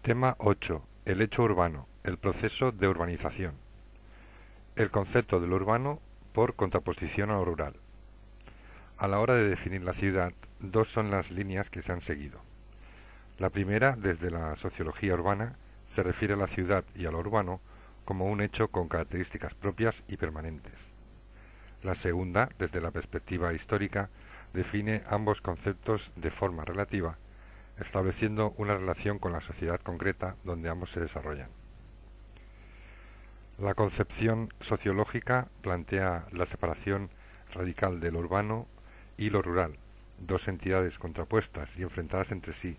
Tema 8. El hecho urbano, el proceso de urbanización. El concepto de lo urbano por contraposición a lo rural. A la hora de definir la ciudad, dos son las líneas que se han seguido. La primera, desde la sociología urbana, se refiere a la ciudad y a lo urbano como un hecho con características propias y permanentes. La segunda, desde la perspectiva histórica, define ambos conceptos de forma relativa, estableciendo una relación con la sociedad concreta donde ambos se desarrollan. La concepción sociológica plantea la separación radical de lo urbano y lo rural, dos entidades contrapuestas y enfrentadas entre sí.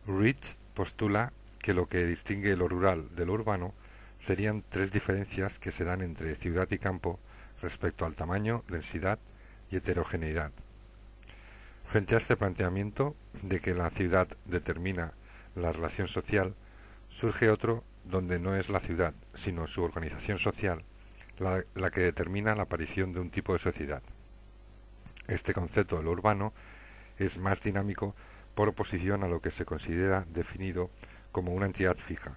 Rich postula que lo que distingue lo rural de lo urbano serían tres diferencias que se dan entre ciudad y campo respecto al tamaño, densidad y heterogeneidad. Frente a este planteamiento de que la ciudad determina la relación social, surge otro donde no es la ciudad, sino su organización social, la que determina la aparición de un tipo de sociedad. Este concepto de lo urbano es más dinámico por oposición a lo que se considera definido como una entidad fija.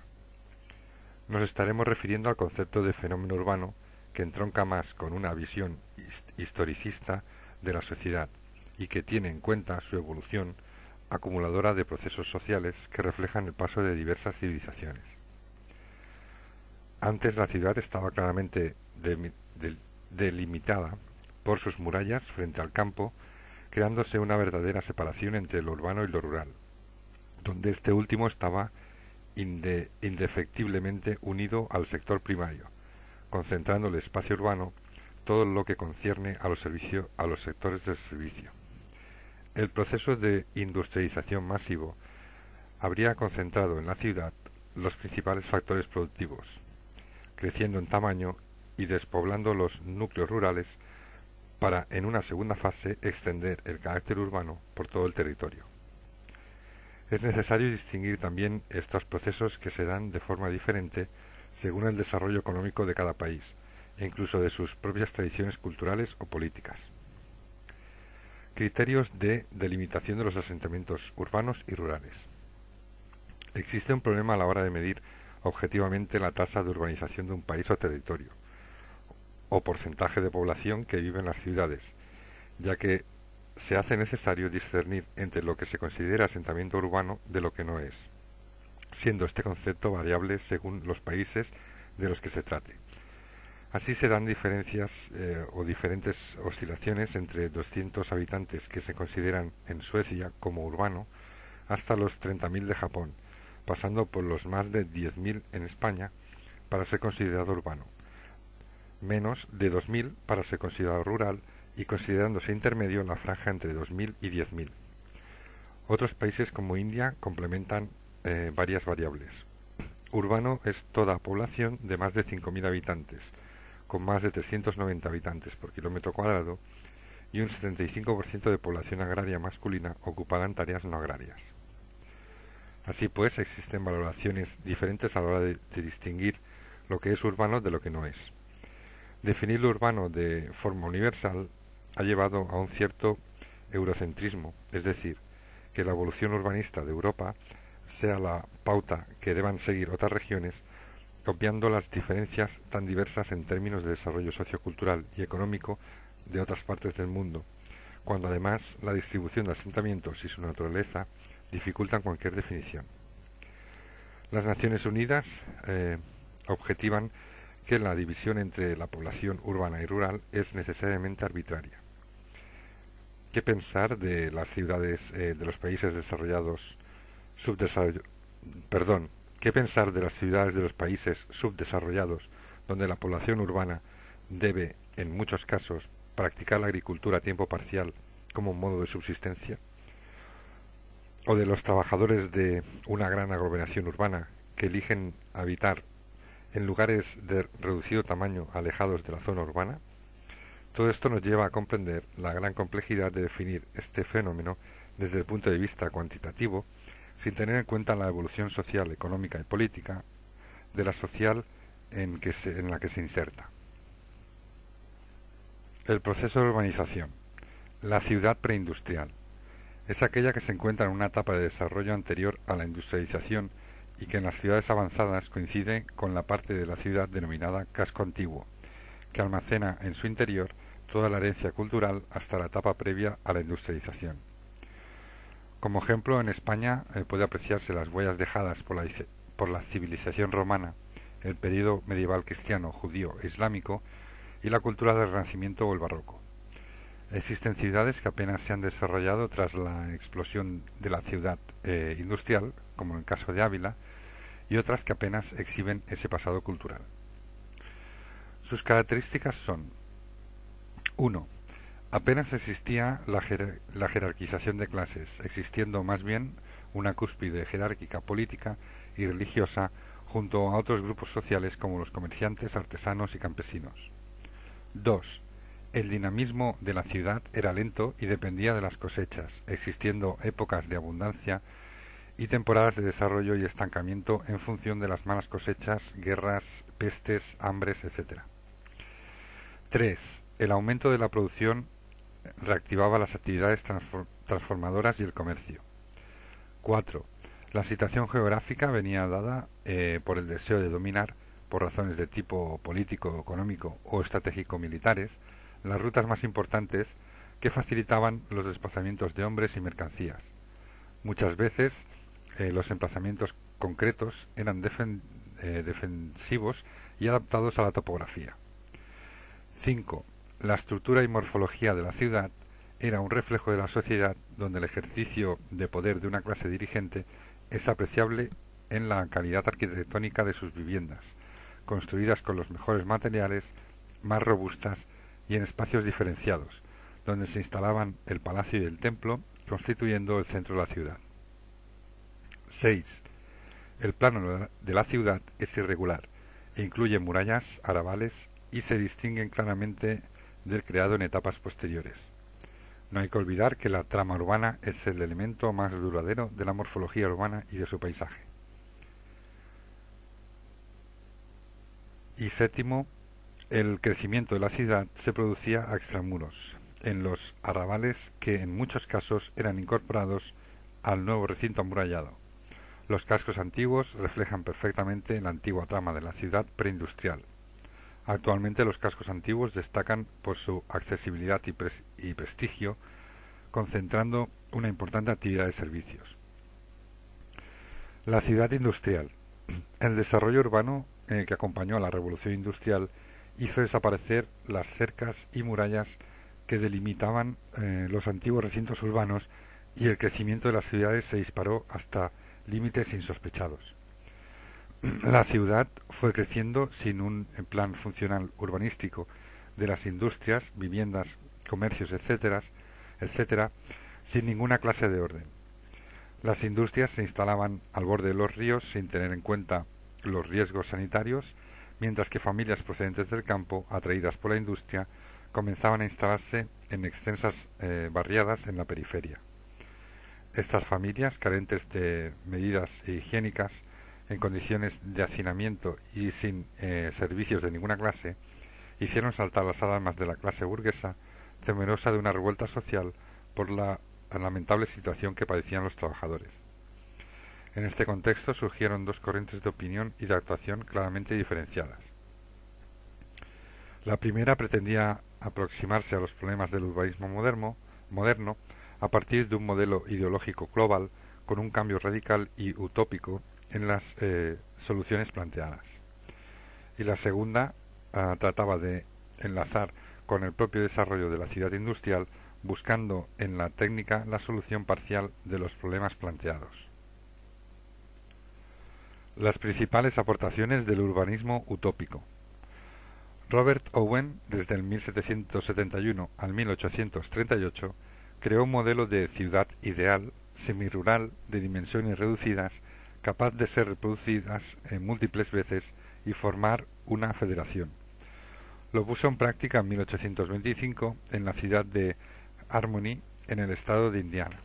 Nos estaremos refiriendo al concepto de fenómeno urbano, que entronca más con una visión historicista de la sociedad y que tiene en cuenta su evolución acumuladora de procesos sociales que reflejan el paso de diversas civilizaciones. Antes la ciudad estaba claramente delimitada por sus murallas frente al campo, creándose una verdadera separación entre lo urbano y lo rural, donde este último estaba indefectiblemente unido al sector primario, concentrando el espacio urbano todo lo que concierne a los sectores del servicio. El proceso de industrialización masivo habría concentrado en la ciudad los principales factores productivos, creciendo en tamaño y despoblando los núcleos rurales para, en una segunda fase, extender el carácter urbano por todo el territorio. Es necesario distinguir también estos procesos que se dan de forma diferente según el desarrollo económico de cada país e incluso de sus propias tradiciones culturales o políticas. Criterios de delimitación de los asentamientos urbanos y rurales. Existe un problema a la hora de medir objetivamente la tasa de urbanización de un país o territorio, o porcentaje de población que vive en las ciudades, ya que se hace necesario discernir entre lo que se considera asentamiento urbano de lo que no es, siendo este concepto variable según los países de los que se trate. Así se dan diferencias o diferentes oscilaciones entre 200 habitantes que se consideran en Suecia como urbano hasta los 30.000 de Japón, pasando por los más de 10.000 en España para ser considerado urbano, menos de 2.000 para ser considerado rural y considerándose intermedio en la franja entre 2.000 y 10.000. Otros países como India complementan varias variables. Urbano es toda población de más de 5.000 habitantes, con más de 390 habitantes por kilómetro cuadrado y un 75% de población agraria masculina ocupada en tareas no agrarias. Así pues, existen valoraciones diferentes a la hora de distinguir lo que es urbano de lo que no es. Definir lo urbano de forma universal ha llevado a un cierto eurocentrismo, es decir, que la evolución urbanista de Europa sea la pauta que deban seguir otras regiones, obviando las diferencias tan diversas en términos de desarrollo sociocultural y económico de otras partes del mundo, cuando además la distribución de asentamientos y su naturaleza dificultan cualquier definición. Las Naciones Unidas objetivan que la división entre la población urbana y rural es necesariamente arbitraria. ¿Qué pensar de las ciudades de los países desarrollados ¿Qué pensar de las ciudades de los países subdesarrollados donde la población urbana debe, en muchos casos, practicar la agricultura a tiempo parcial como un modo de subsistencia? ¿O de los trabajadores de una gran aglomeración urbana que eligen habitar en lugares de reducido tamaño alejados de la zona urbana? Todo esto nos lleva a comprender la gran complejidad de definir este fenómeno desde el punto de vista cuantitativo, sin tener en cuenta la evolución social, económica y política de la social en la que se inserta. El proceso de urbanización. La ciudad preindustrial. es aquella que se encuentra en una etapa de desarrollo anterior a la industrialización y que en las ciudades avanzadas coincide con la parte de la ciudad denominada casco antiguo, que almacena en su interior toda la herencia cultural hasta la etapa previa a la industrialización. Como ejemplo, en España puede apreciarse las huellas dejadas por la civilización romana, el periodo medieval cristiano, judío e islámico y la cultura del Renacimiento o el Barroco. Existen ciudades que apenas se han desarrollado tras la explosión de la ciudad industrial, como en el caso de Ávila, y otras que apenas exhiben ese pasado cultural. Sus características son: 1. Apenas existía la jerarquización de clases, existiendo más bien una cúspide jerárquica política y religiosa junto a otros grupos sociales como los comerciantes, artesanos y campesinos. 2. El dinamismo de la ciudad era lento y dependía de las cosechas, existiendo épocas de abundancia y temporadas de desarrollo y estancamiento en función de las malas cosechas, guerras, pestes, hambres, etc. 3. El aumento de la producción reactivaba las actividades transformadoras y el comercio. 4. La situación geográfica venía dada por el deseo de dominar, por razones de tipo político, económico o estratégico militares, las rutas más importantes que facilitaban los desplazamientos de hombres y mercancías. Muchas veces los emplazamientos concretos eran defensivos y adaptados a la topografía. 5. La estructura y morfología de la ciudad era un reflejo de la sociedad donde el ejercicio de poder de una clase dirigente es apreciable en la calidad arquitectónica de sus viviendas, construidas con los mejores materiales, más robustas y en espacios diferenciados, donde se instalaban el palacio y el templo, constituyendo el centro de la ciudad. 6. El plano de la ciudad es irregular e incluye murallas, arrabales y se distinguen claramente del creado en etapas posteriores. No hay que olvidar que la trama urbana es el elemento más duradero de la morfología urbana y de su paisaje. Y 7. El crecimiento de la ciudad se producía a extramuros, en los arrabales que en muchos casos eran incorporados al nuevo recinto amurallado. Los cascos antiguos reflejan perfectamente la antigua trama de la ciudad preindustrial. Actualmente los cascos antiguos destacan por su accesibilidad y prestigio, concentrando una importante actividad de servicios. La ciudad industrial. El desarrollo urbano que acompañó a la revolución industrial hizo desaparecer las cercas y murallas que delimitaban los antiguos recintos urbanos y el crecimiento de las ciudades se disparó hasta límites insospechados. La ciudad fue creciendo sin un plan funcional urbanístico de las industrias, viviendas, comercios, etcétera, sin ninguna clase de orden. Las industrias se instalaban al borde de los ríos sin tener en cuenta los riesgos sanitarios, mientras que familias procedentes del campo, atraídas por la industria, comenzaban a instalarse en extensas barriadas en la periferia. Estas familias, carentes de medidas higiénicas, en condiciones de hacinamiento y sin servicios de ninguna clase, hicieron saltar las alarmas de la clase burguesa, temerosa de una revuelta social por la lamentable situación que padecían los trabajadores. En este contexto surgieron dos corrientes de opinión y de actuación claramente diferenciadas. La primera pretendía aproximarse a los problemas del urbanismo moderno a partir de un modelo ideológico global con un cambio radical y utópico en las soluciones planteadas. Y la segunda trataba de enlazar con el propio desarrollo de la ciudad industrial, buscando en la técnica la solución parcial de los problemas planteados. Las principales aportaciones del urbanismo utópico. Robert Owen, desde el 1771 al 1838, creó un modelo de ciudad ideal, semirural, de dimensiones reducidas, capaz de ser reproducidas en múltiples veces y formar una federación. Lo puso en práctica en 1825 en la ciudad de Harmony, en el estado de Indiana.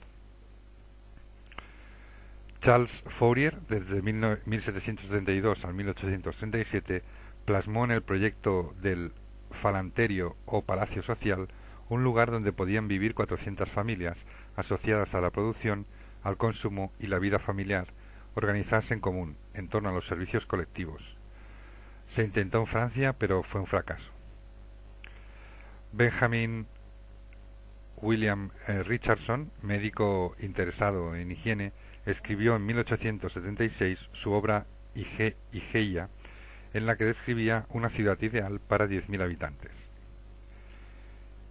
Charles Fourier, desde 1772 al 1837, plasmó en el proyecto del Falanterio o Palacio Social un lugar donde podían vivir 400 familias asociadas a la producción, al consumo y la vida familiar, organizarse en común, en torno a los servicios colectivos. Se intentó en Francia, pero fue un fracaso. Benjamin William Richardson, médico interesado en higiene, escribió en 1876 su obra Hygeia, en la que describía una ciudad ideal para 10.000 habitantes.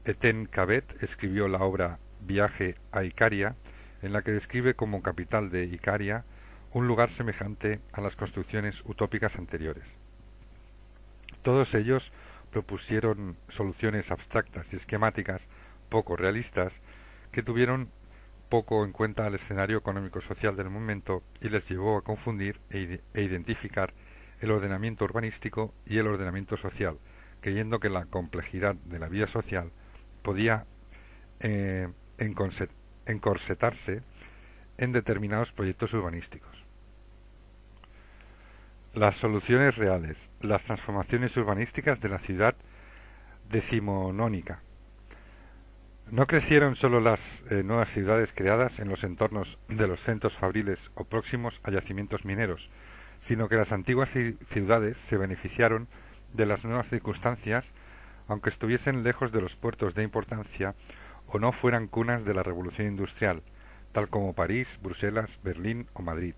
Etienne Cabet escribió la obra Viaje a Icaria, en la que describe como capital de Icaria un lugar semejante a las construcciones utópicas anteriores. Todos ellos propusieron soluciones abstractas y esquemáticas poco realistas que tuvieron poco en cuenta el escenario económico-social del momento y les llevó a confundir e identificar el ordenamiento urbanístico y el ordenamiento social, creyendo que la complejidad de la vida social podía encorsetarse en determinados proyectos urbanísticos. Las soluciones reales, las transformaciones urbanísticas de la ciudad decimonónica. No crecieron solo las nuevas ciudades creadas en los entornos de los centros fabriles o próximos a yacimientos mineros, sino que las antiguas ciudades se beneficiaron de las nuevas circunstancias, aunque estuviesen lejos de los puertos de importancia o no fueran cunas de la revolución industrial, tal como París, Bruselas, Berlín o Madrid.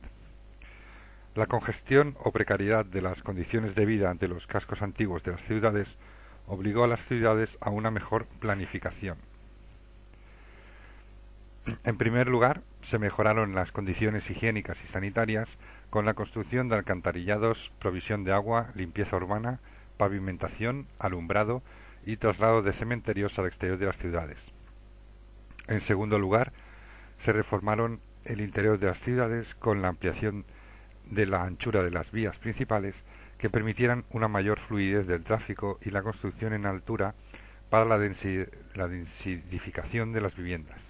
La congestión o precariedad de las condiciones de vida ante los cascos antiguos de las ciudades obligó a las ciudades a una mejor planificación. En primer lugar, se mejoraron las condiciones higiénicas y sanitarias con la construcción de alcantarillados, provisión de agua, limpieza urbana, pavimentación, alumbrado y traslado de cementerios al exterior de las ciudades. En segundo lugar, se reformaron el interior de las ciudades con la ampliación de la anchura de las vías principales que permitieran una mayor fluidez del tráfico y la construcción en altura para la densificación de las viviendas.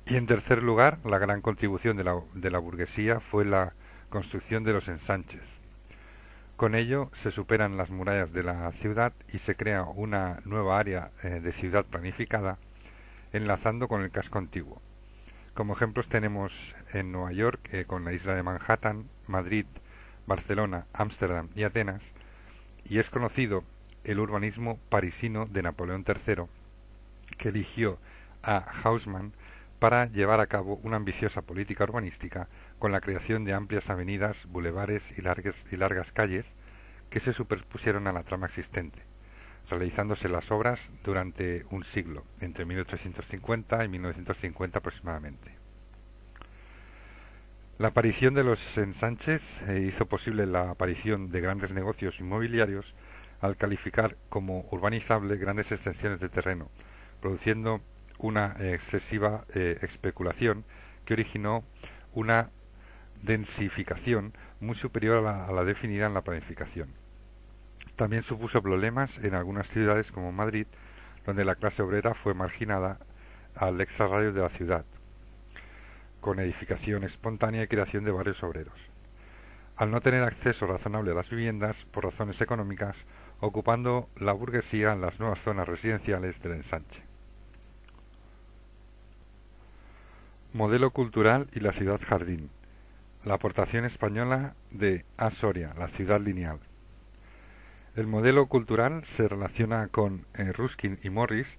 Y en tercer lugar, la gran contribución de la burguesía fue la construcción de los ensanches. Con ello se superan las murallas de la ciudad y se crea una nueva área de ciudad planificada enlazando con el casco antiguo. Como ejemplos tenemos en Nueva York con la isla de Manhattan, Madrid, Barcelona, Ámsterdam y Atenas, y es conocido el urbanismo parisino de Napoleón III, que eligió a Haussmann para llevar a cabo una ambiciosa política urbanística con la creación de amplias avenidas, bulevares y largas calles que se superpusieron a la trama existente, realizándose las obras durante un siglo, entre 1850 y 1950 aproximadamente. La aparición de los ensanches hizo posible la aparición de grandes negocios inmobiliarios al calificar como urbanizable grandes extensiones de terreno, produciendo una excesiva especulación que originó una densificación muy superior a la definida en la planificación. También supuso problemas en algunas ciudades como Madrid, donde la clase obrera fue marginada al extrarradio de la ciudad, con edificación espontánea y creación de barrios obreros. Al no tener acceso razonable a las viviendas, por razones económicas, ocupando la burguesía en las nuevas zonas residenciales del ensanche. Modelo cultural y la ciudad jardín. La aportación española de A. Soria, la ciudad lineal. El modelo cultural se relaciona con Ruskin y Morris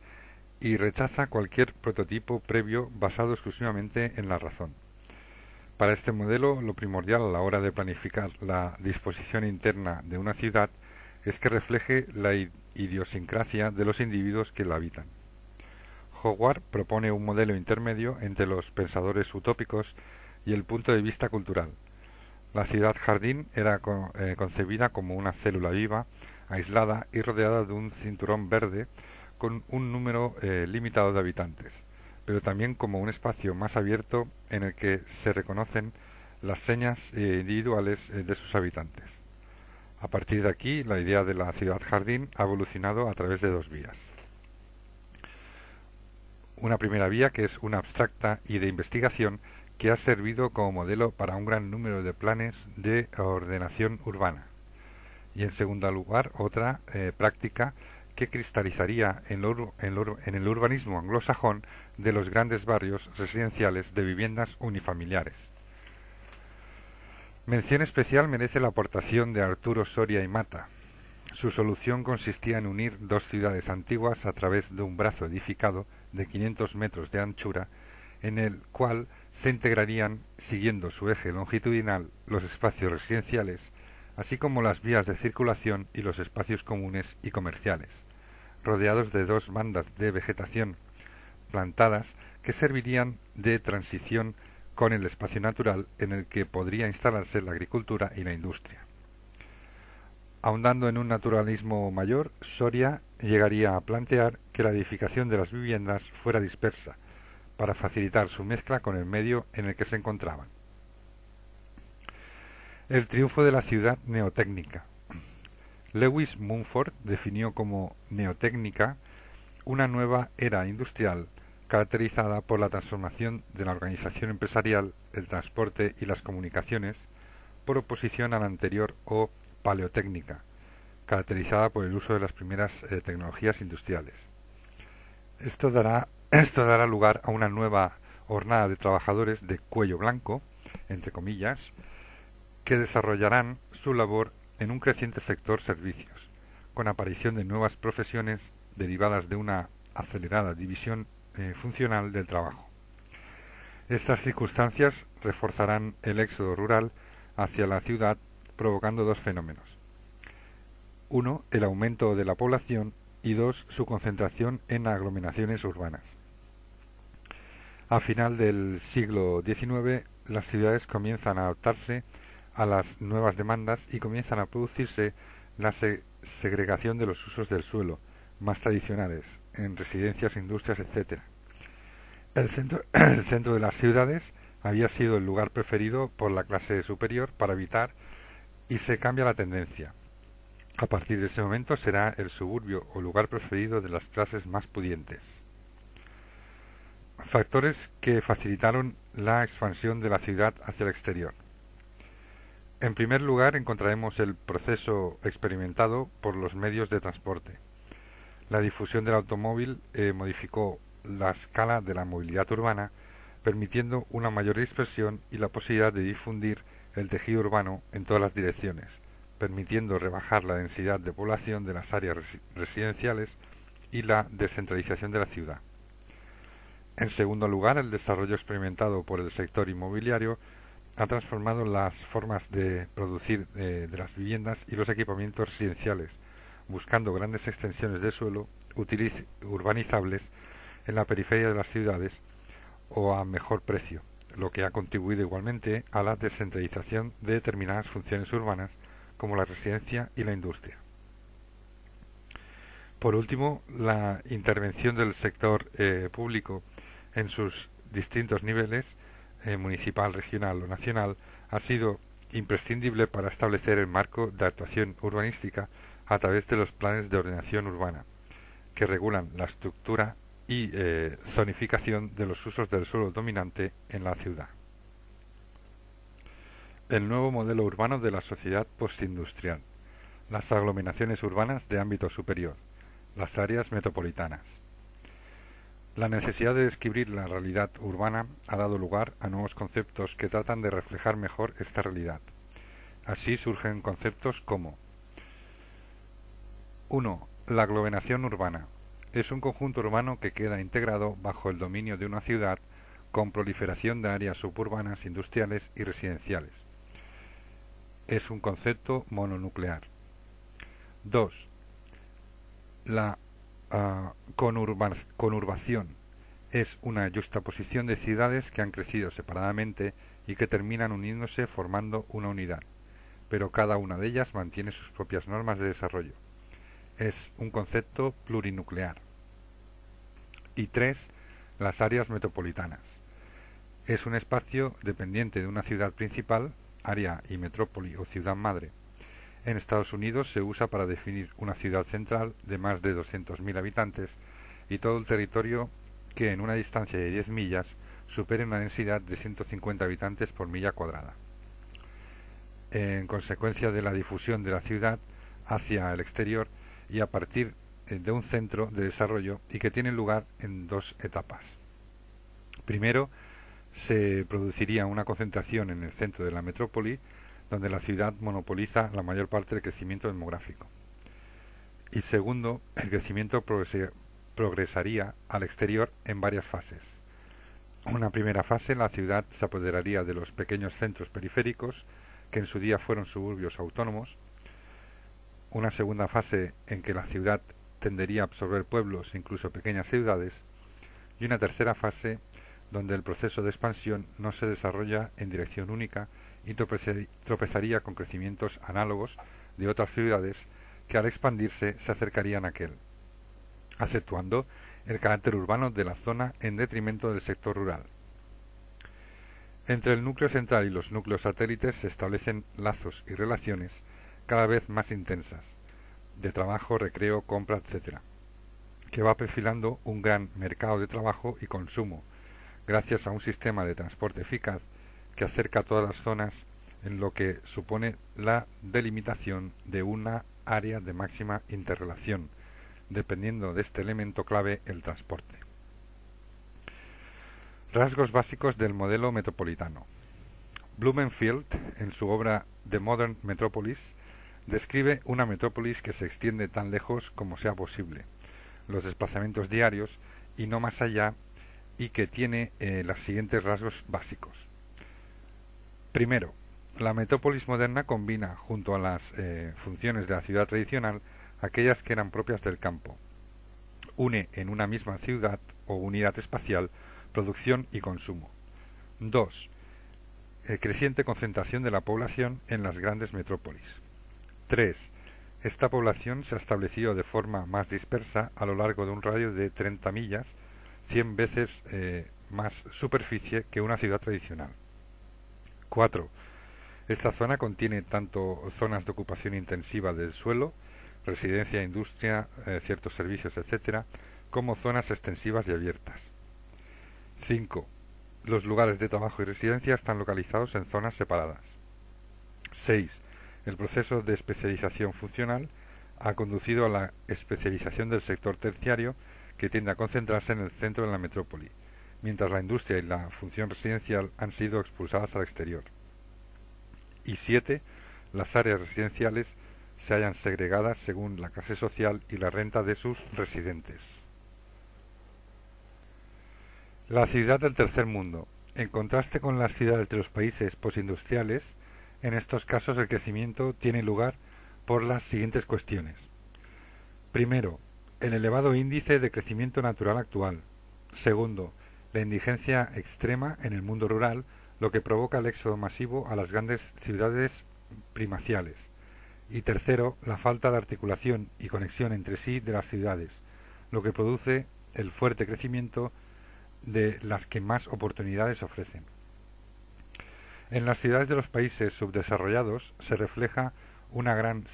y rechaza cualquier prototipo previo basado exclusivamente en la razón. Para este modelo, lo primordial a la hora de planificar la disposición interna de una ciudad es que refleje la idiosincrasia de los individuos que la habitan. Howard propone un modelo intermedio entre los pensadores utópicos y el punto de vista cultural. La ciudad jardín era concebida como una célula viva, aislada y rodeada de un cinturón verde con un número limitado de habitantes, pero también como un espacio más abierto en el que se reconocen las señas individuales de sus habitantes. A partir de aquí, la idea de la ciudad jardín ha evolucionado a través de dos vías. Una primera vía que es una abstracta y de investigación que ha servido como modelo para un gran número de planes de ordenación urbana. Y en segundo lugar, otra práctica que cristalizaría en el urbanismo anglosajón de los grandes barrios residenciales de viviendas unifamiliares. Mención especial merece la aportación de Arturo Soria y Mata. Su solución consistía en unir dos ciudades antiguas a través de un brazo edificado de 500 metros de anchura, en el cual se integrarían, siguiendo su eje longitudinal, los espacios residenciales, así como las vías de circulación y los espacios comunes y comerciales, rodeados de dos bandas de vegetación plantadas que servirían de transición con el espacio natural en el que podría instalarse la agricultura y la industria. Ahondando en un naturalismo mayor, Soria llegaría a plantear que la edificación de las viviendas fuera dispersa, para facilitar su mezcla con el medio en el que se encontraban. El triunfo de la ciudad neotécnica. Lewis Mumford definió como neotécnica una nueva era industrial caracterizada por la transformación de la organización empresarial, el transporte y las comunicaciones, por oposición a la anterior o paleotécnica, caracterizada por el uso de las primeras tecnologías industriales. Esto dará lugar a una nueva hornada de trabajadores de cuello blanco, entre comillas, que desarrollarán su labor en un creciente sector servicios, con aparición de nuevas profesiones derivadas de una acelerada división funcional del trabajo. Estas circunstancias reforzarán el éxodo rural hacia la ciudad, provocando dos fenómenos. Uno, el aumento de la población, y dos, su concentración en aglomeraciones urbanas. A final del siglo XIX, las ciudades comienzan a adaptarse a las nuevas demandas y comienzan a producirse la segregación de los usos del suelo, más tradicionales, en residencias, industrias, etc. El centro de las ciudades había sido el lugar preferido por la clase superior para habitar y se cambia la tendencia. A partir de ese momento será el suburbio o lugar preferido de las clases más pudientes. Factores que facilitaron la expansión de la ciudad hacia el exterior. En primer lugar encontraremos el proceso experimentado por los medios de transporte. La difusión del automóvil modificó la escala de la movilidad urbana, permitiendo una mayor dispersión y la posibilidad de difundir el tejido urbano en todas las direcciones, permitiendo rebajar la densidad de población de las áreas residenciales y la descentralización de la ciudad. En segundo lugar, el desarrollo experimentado por el sector inmobiliario ha transformado las formas de producir de las viviendas y los equipamientos residenciales, buscando grandes extensiones de suelo urbanizables en la periferia de las ciudades o a mejor precio, lo que ha contribuido igualmente a la descentralización de determinadas funciones urbanas como la residencia y la industria. Por último, la intervención del sector público en sus distintos niveles, municipal, regional o nacional, ha sido imprescindible para establecer el marco de actuación urbanística a través de los planes de ordenación urbana, que regulan la estructura y zonificación de los usos del suelo dominante en la ciudad. El nuevo modelo urbano de la sociedad postindustrial, las aglomeraciones urbanas de ámbito superior, las áreas metropolitanas. La necesidad de describir la realidad urbana ha dado lugar a nuevos conceptos que tratan de reflejar mejor esta realidad. Así surgen conceptos como 1. La aglomeración urbana. Es un conjunto urbano que queda integrado bajo el dominio de una ciudad con proliferación de áreas suburbanas, industriales y residenciales. Es un concepto mononuclear. 2. La conurbación es una yuxtaposición de ciudades que han crecido separadamente y que terminan uniéndose formando una unidad, pero cada una de ellas mantiene sus propias normas de desarrollo. Es un concepto plurinuclear. Y 3. Las áreas metropolitanas. Es un espacio dependiente de una ciudad principal, área y metrópoli o ciudad madre. En Estados Unidos se usa para definir una ciudad central de más de 200.000 habitantes y todo el territorio que en una distancia de 10 millas supere una densidad de 150 habitantes por milla cuadrada. En consecuencia de la difusión de la ciudad hacia el exterior y a partir de un centro de desarrollo y que tiene lugar en dos etapas. Primero, se produciría una concentración en el centro de la metrópoli, donde la ciudad monopoliza la mayor parte del crecimiento demográfico. Y segundo, el crecimiento progresaría al exterior en varias fases. Una primera fase, la ciudad se apoderaría de los pequeños centros periféricos, que en su día fueron suburbios autónomos. Una segunda fase en que la ciudad tendería a absorber pueblos e incluso pequeñas ciudades. Y una tercera fase donde el proceso de expansión no se desarrolla en dirección única y tropezaría con crecimientos análogos de otras ciudades que al expandirse se acercarían a aquel, acentuando el carácter urbano de la zona en detrimento del sector rural. Entre el núcleo central y los núcleos satélites se establecen lazos y relaciones cada vez más intensas, de trabajo, recreo, compra, etc., que va perfilando un gran mercado de trabajo y consumo, gracias a un sistema de transporte eficaz que acerca todas las zonas en lo que supone la delimitación de una área de máxima interrelación, dependiendo de este elemento clave, el transporte. Rasgos básicos del modelo metropolitano. Blumenfield, en su obra The Modern Metropolis, describe una metrópolis que se extiende tan lejos como sea posible, los desplazamientos diarios y no más allá, y que tiene los siguientes rasgos básicos. Primero, la metrópolis moderna combina, junto a las funciones de la ciudad tradicional, aquellas que eran propias del campo. Une en una misma ciudad o unidad espacial producción y consumo. 2. Creciente concentración de la población en las grandes metrópolis. 3. Esta población se ha establecido de forma más dispersa a lo largo de un radio de 30 millas, 100 veces más superficie que una ciudad tradicional. 4. Esta zona contiene tanto zonas de ocupación intensiva del suelo, residencia, industria, ciertos servicios, etc., como zonas extensivas y abiertas. 5. Los lugares de trabajo y residencia están localizados en zonas separadas. 6. El proceso de especialización funcional ha conducido a la especialización del sector terciario, que tiende a concentrarse en el centro de la metrópoli, mientras la industria y la función residencial han sido expulsadas al exterior. Y 7. Las áreas residenciales se hallan segregadas según la clase social y la renta de sus residentes. La ciudad del tercer mundo. En contraste con las ciudades de los países postindustriales, en estos casos el crecimiento tiene lugar por las siguientes cuestiones. Primero, el elevado índice de crecimiento natural actual. Segundo, la indigencia extrema en el mundo rural, lo que provoca el éxodo masivo a las grandes ciudades primaciales. Y tercero, la falta de articulación y conexión entre sí de las ciudades, lo que produce el fuerte crecimiento de las que más oportunidades ofrecen. En las ciudades de los países subdesarrollados se refleja una gran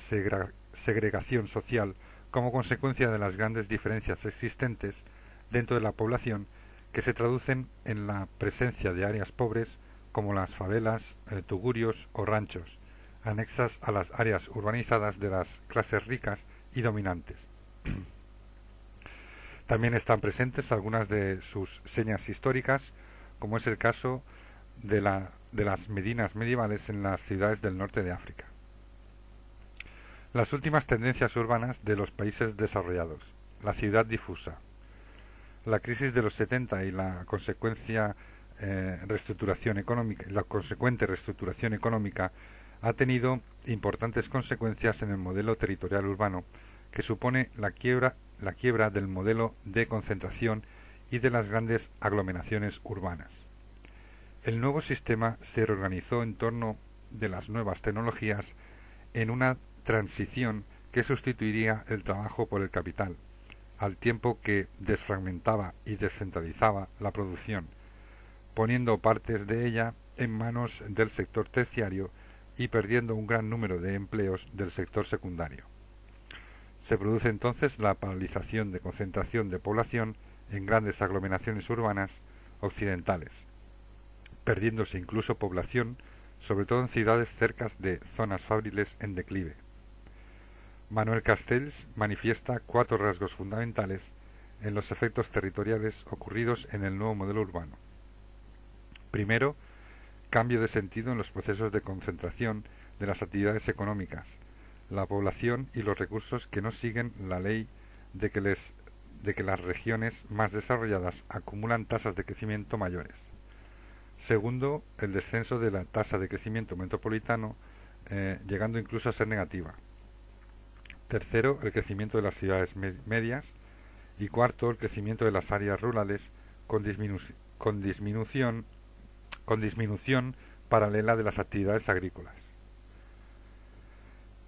segregación social como consecuencia de las grandes diferencias existentes dentro de la población, que se traducen en la presencia de áreas pobres como las favelas, tugurios o ranchos, anexas a las áreas urbanizadas de las clases ricas y dominantes. También están presentes algunas de sus señas históricas, como es el caso de las medinas medievales en las ciudades del norte de África. Las últimas tendencias urbanas de los países desarrollados. La ciudad difusa. La crisis de los 70 y la consecuente reestructuración económica ha tenido importantes consecuencias en el modelo territorial urbano, que supone la quiebra del modelo de concentración y de las grandes aglomeraciones urbanas. El nuevo sistema se reorganizó en torno de las nuevas tecnologías en una transición que sustituiría el trabajo por el capital, al tiempo que desfragmentaba y descentralizaba la producción, poniendo partes de ella en manos del sector terciario y perdiendo un gran número de empleos del sector secundario. Se produce entonces la paralización de concentración de población en grandes aglomeraciones urbanas occidentales, perdiéndose incluso población, sobre todo en ciudades cercas de zonas fabriles en declive. Manuel Castells manifiesta 4 rasgos fundamentales en los efectos territoriales ocurridos en el nuevo modelo urbano. Primero, cambio de sentido en los procesos de concentración de las actividades económicas, la población y los recursos que no siguen la ley de que las regiones más desarrolladas acumulan tasas de crecimiento mayores. Segundo, el descenso de la tasa de crecimiento metropolitano, llegando incluso a ser negativa. Tercero, el crecimiento de las ciudades medias. Y cuarto, el crecimiento de las áreas rurales con disminución paralela de las actividades agrícolas.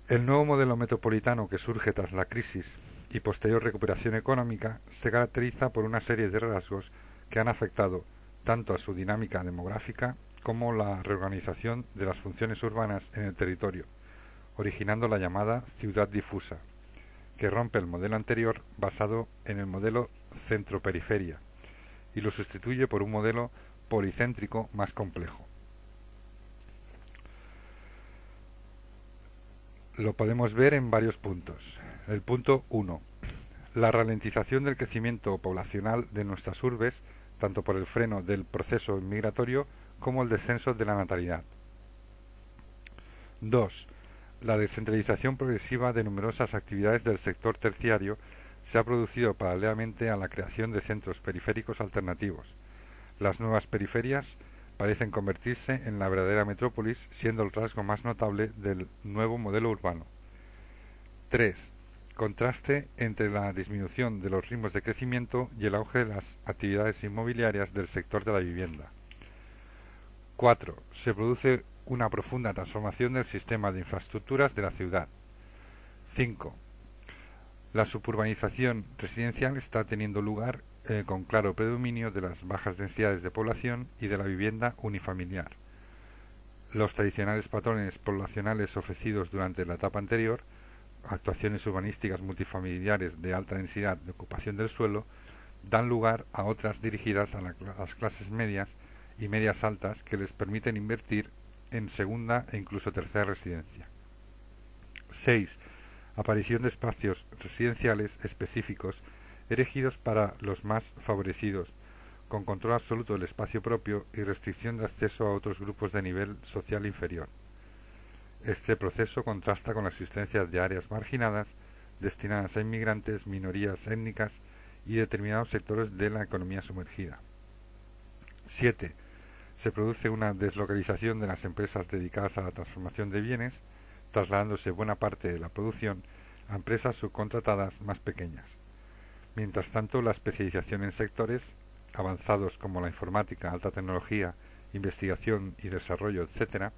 El nuevo modelo metropolitano que surge tras la crisis y posterior recuperación económica se caracteriza por una serie de rasgos que han afectado tanto a su dinámica demográfica como la reorganización de las funciones urbanas en el territorio, originando la llamada ciudad difusa, que rompe el modelo anterior basado en el modelo centro-periferia y lo sustituye por un modelo policéntrico más complejo. Lo podemos ver en varios puntos. El punto 1. La ralentización del crecimiento poblacional de nuestras urbes, tanto por el freno del proceso migratorio como el descenso de la natalidad. 2. La descentralización progresiva de numerosas actividades del sector terciario se ha producido paralelamente a la creación de centros periféricos alternativos. Las nuevas periferias parecen convertirse en la verdadera metrópolis, siendo el rasgo más notable del nuevo modelo urbano. 3. Contraste entre la disminución de los ritmos de crecimiento y el auge de las actividades inmobiliarias del sector de la vivienda. 4. Se produce una profunda transformación del sistema de infraestructuras de la ciudad. 5. La suburbanización residencial está teniendo lugar con claro predominio de las bajas densidades de población y de la vivienda unifamiliar. Los tradicionales patrones poblacionales ofrecidos durante la etapa anterior, actuaciones urbanísticas multifamiliares de alta densidad de ocupación del suelo, dan lugar a otras dirigidas a las clases medias y medias altas que les permiten invertir en segunda e incluso tercera residencia. 6. Aparición de espacios residenciales específicos erigidos para los más favorecidos, con control absoluto del espacio propio y restricción de acceso a otros grupos de nivel social inferior. Este proceso contrasta con la existencia de áreas marginadas destinadas a inmigrantes, minorías étnicas y determinados sectores de la economía sumergida. 7. Se produce una deslocalización de las empresas dedicadas a la transformación de bienes, trasladándose buena parte de la producción a empresas subcontratadas más pequeñas. Mientras tanto, la especialización en sectores avanzados como la informática, alta tecnología, investigación y desarrollo, etc.,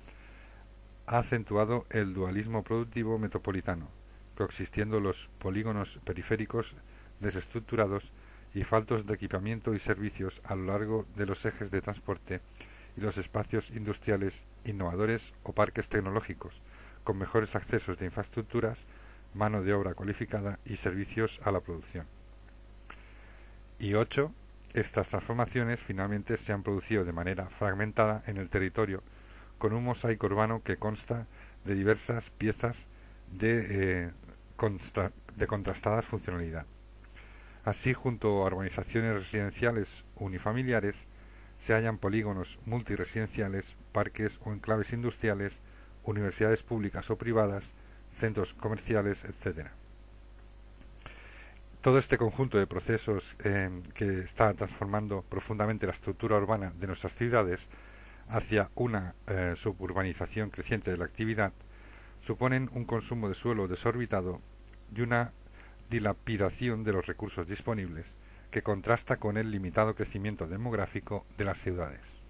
ha acentuado el dualismo productivo metropolitano, coexistiendo los polígonos periféricos desestructurados y faltos de equipamiento y servicios a lo largo de los ejes de transporte y los espacios industriales innovadores o parques tecnológicos, con mejores accesos de infraestructuras, mano de obra cualificada y servicios a la producción. Y 8. Estas transformaciones finalmente se han producido de manera fragmentada en el territorio, con un mosaico urbano que consta de diversas piezas de contrastada funcionalidad. Así, junto a urbanizaciones residenciales unifamiliares, se hallan polígonos multiresidenciales, parques o enclaves industriales, universidades públicas o privadas, centros comerciales, etc. Todo este conjunto de procesos que está transformando profundamente la estructura urbana de nuestras ciudades hacia una suburbanización creciente de la actividad suponen un consumo de suelo desorbitado y una dilapidación de los recursos disponibles que contrasta con el limitado crecimiento demográfico de las ciudades.